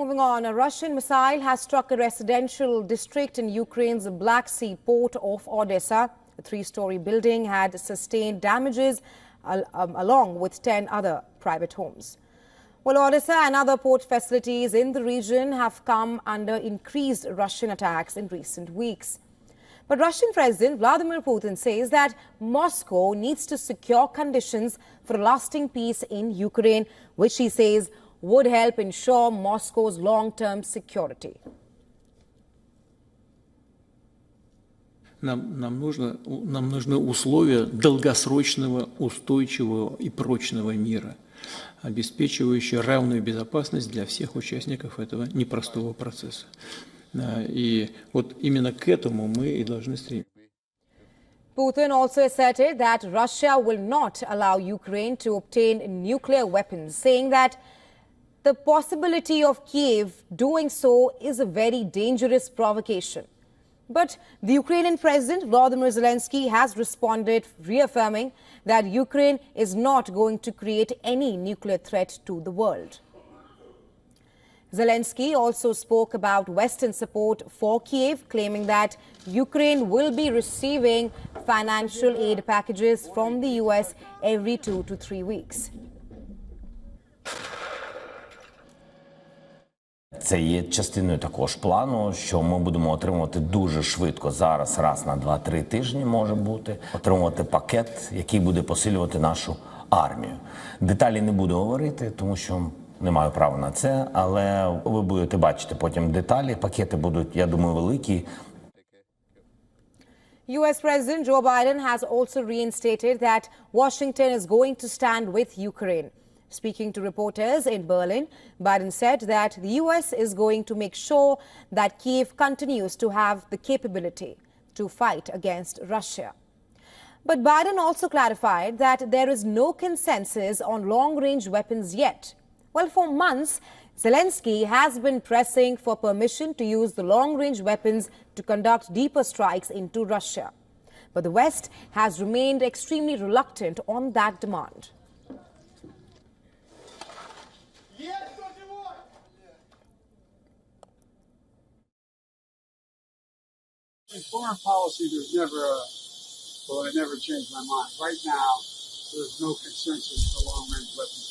Moving on, a Russian missile has struck a residential district in Ukraine's Black Sea port of Odesa. A three-story building had sustained damages along with 10 other private homes. Well, Odesa and other port facilities in the region have come under increased Russian attacks in recent weeks. But Russian President Vladimir Putin says that Moscow needs to secure conditions for a lasting peace in Ukraine, which he says would help ensure Moscow's long-term security. Нам нужны условия долгосрочного, устойчивого и прочного мира, обеспечивающие равную безопасность для всех участников этого непростого процесса. И вот именно к этому мы и должны стремиться. Putin also asserted that Russia will not allow Ukraine to obtain nuclear weapons, saying that the possibility of Kiev doing so is a very dangerous provocation. But the Ukrainian President Volodymyr Zelensky has responded, reaffirming that Ukraine is not going to create any nuclear threat to the world. Zelensky also spoke about Western support for Kiev, claiming that Ukraine will be receiving financial aid packages from the US every 2 to 3 weeks. Це є частиною також плану, що ми будемо отримувати дуже швидко, зараз раз на 2-3 тижні може бути, отримувати пакет, який буде посилювати нашу армію. Деталі не буду говорити, тому що не маю права на це, але ви будете бачити потім деталі, пакети будуть, я думаю, великі. US President Joe Biden has also reinstated that Washington is going to stand with Ukraine. Speaking to reporters in Berlin, Biden said that the US is going to make sure that Kiev continues to have the capability to fight against Russia. But Biden also clarified that there is no consensus on long-range weapons yet. Well, for months, Zelensky has been pressing for permission to use the long-range weapons to conduct deeper strikes into Russia. But the West has remained extremely reluctant on that demand. In foreign policy, there's never I never changed my mind. Right now, there's no consensus for long-range weapons.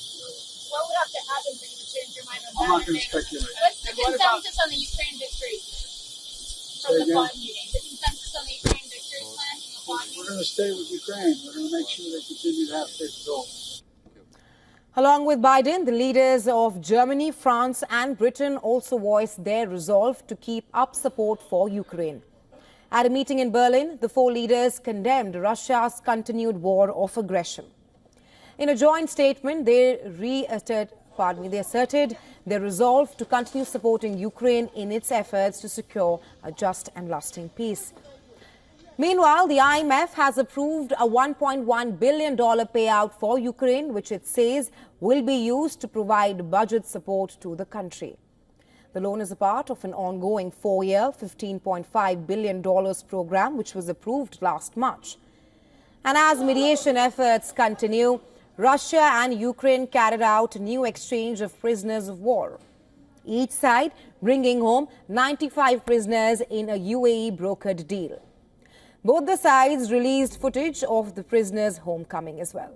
What would have to happen for you to change your mind on that? I'm not going to speculate. What's the consensus on the Ukraine victory from the Quad meeting? The consensus on the Ukraine victory plan from the Quad meeting? We're going to stay with Ukraine. We're going to make sure they continue to have capabilities. Along with Biden, the leaders of Germany, France and Britain also voiced their resolve to keep up support for Ukraine. At a meeting in Berlin, the four leaders condemned Russia's continued war of aggression. In a joint statement, they asserted their resolve to continue supporting Ukraine in its efforts to secure a just and lasting peace. Meanwhile, the IMF has approved a $1.1 billion payout for Ukraine, which it says will be used to provide budget support to the country. The loan is a part of an ongoing 4-year, $15.5 billion program, which was approved last March. And as mediation efforts continue, Russia and Ukraine carried out a new exchange of prisoners of war, each side bringing home 95 prisoners in a UAE brokered deal. Both the sides released footage of the prisoners' homecoming as well.